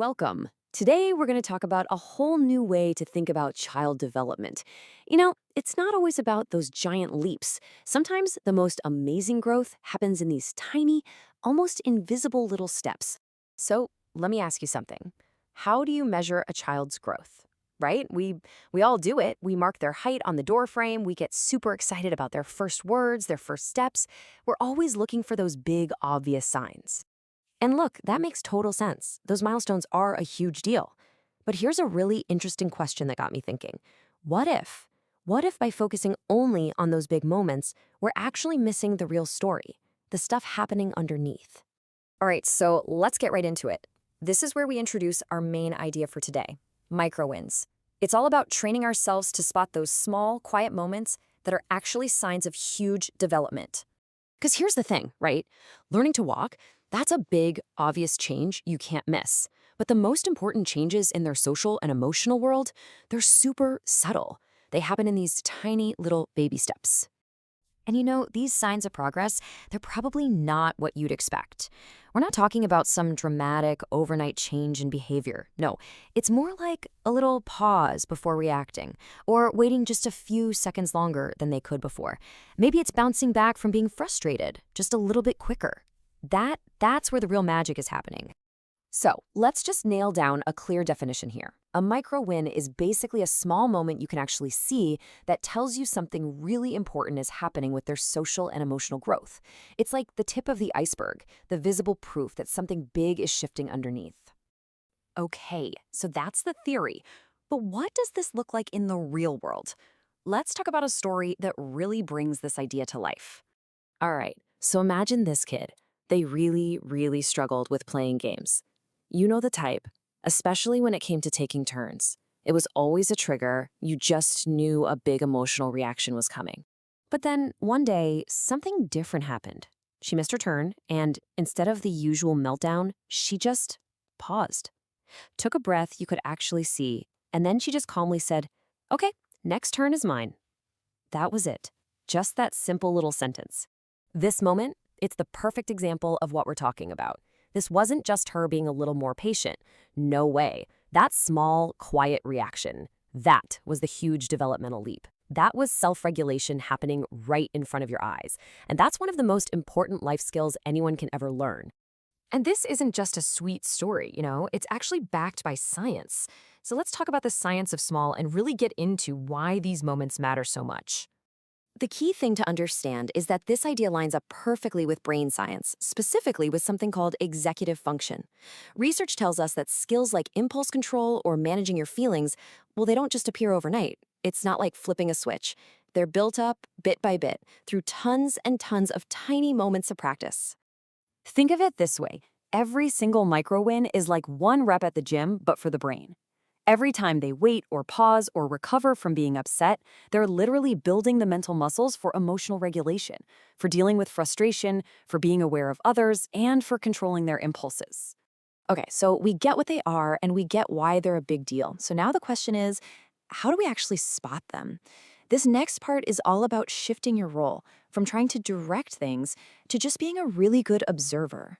welcome. Today, we're going to talk about a whole new way to think about child development. It's not always about those giant leaps. Sometimes the most amazing growth happens in these tiny, almost invisible little steps. So, let me ask you something. How do you measure a child's growth? Right? We all do it. We mark their height on the door frame. We get super excited about their first words, their first steps. We're always looking for those big, obvious signs. And look, that makes total sense. Those milestones are a huge deal. But here's a really interesting question that got me thinking. What if? What if by focusing only on those big moments, we're actually missing the real story, the stuff happening underneath? All right, so let's get right into it. This is where we introduce our main idea for today, micro wins. It's all about training ourselves to spot those small, quiet moments that are actually signs of huge development. Because here's the thing, right? Learning to walk, that's a big, obvious change you can't miss. But the most important changes in their social and emotional world, they're super subtle. They happen in these tiny little baby steps. And these signs of progress, they're probably not what you'd expect. We're not talking about some dramatic overnight change in behavior. No, it's more like a little pause before reacting, or waiting just a few seconds longer than they could before. Maybe it's bouncing back from being frustrated just a little bit quicker. That's where the real magic is happening. So let's just nail down a clear definition here. A micro win is basically a small moment you can actually see that tells you something really important is happening with their social and emotional growth. It's like the tip of the iceberg, the visible proof that something big is shifting underneath. Okay, so that's the theory. But what does this look like in the real world? Let's talk about a story that really brings this idea to life. All right, so imagine this kid. They really, really struggled with playing games. You know the type, especially when it came to taking turns. It was always a trigger. You just knew a big emotional reaction was coming. But then one day, something different happened. She missed her turn, and instead of the usual meltdown, she just paused, took a breath you could actually see, and then she just calmly said, "Okay, next turn is mine." That was it. Just that simple little sentence. This moment, it's the perfect example of what we're talking about. This wasn't just her being a little more patient. No way. That small, quiet reaction, that was the huge developmental leap. That was self-regulation happening right in front of your eyes. And that's one of the most important life skills anyone can ever learn. And this isn't just a sweet story, it's actually backed by science. So let's talk about the science of small and really get into why these moments matter so much. The key thing to understand is that this idea lines up perfectly with brain science, specifically with something called executive function. Research tells us that skills like impulse control or managing your feelings, well, they don't just appear overnight. It's not like flipping a switch. They're built up bit by bit through tons and tons of tiny moments of practice. Think of it this way. Every single micro win is like one rep at the gym, but for the brain. Every time they wait or pause or recover from being upset, they're literally building the mental muscles for emotional regulation, for dealing with frustration, for being aware of others, and for controlling their impulses. Okay, so we get what they are and we get why they're a big deal. So now the question is, how do we actually spot them? This next part is all about shifting your role from trying to direct things to just being a really good observer.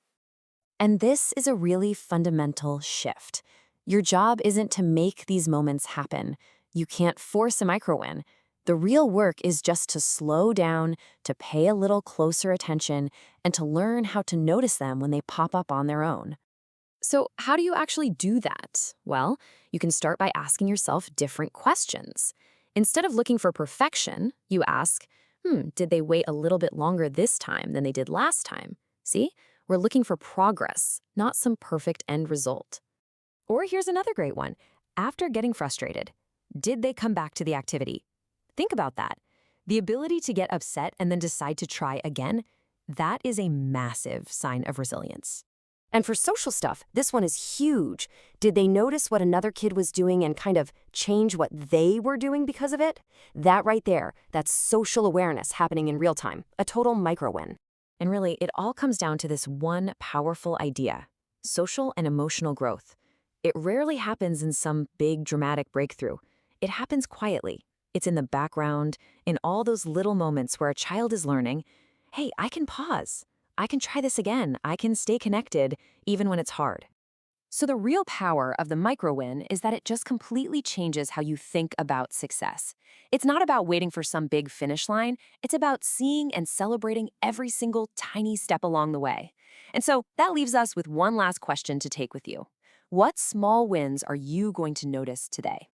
And this is a really fundamental shift. Your job isn't to make these moments happen. You can't force a micro win. The real work is just to slow down, to pay a little closer attention, and to learn how to notice them when they pop up on their own. So how do you actually do that? Well, you can start by asking yourself different questions. Instead of looking for perfection, you ask, did they wait a little bit longer this time than they did last time? See, we're looking for progress, not some perfect end result. Or here's another great one. After getting frustrated, did they come back to the activity? Think about that. The ability to get upset and then decide to try again, that is a massive sign of resilience. And for social stuff, this one is huge. Did they notice what another kid was doing and kind of change what they were doing because of it? That right there, that's social awareness happening in real time, a total micro win. And really, it all comes down to this one powerful idea, social and emotional growth. It rarely happens in some big dramatic breakthrough. It happens quietly. It's in the background, in all those little moments where a child is learning, hey, I can pause. I can try this again. I can stay connected even when it's hard. So, the real power of the micro win is that it just completely changes how you think about success. It's not about waiting for some big finish line, it's about seeing and celebrating every single tiny step along the way. And so, that leaves us with one last question to take with you. What small wins are you going to notice today?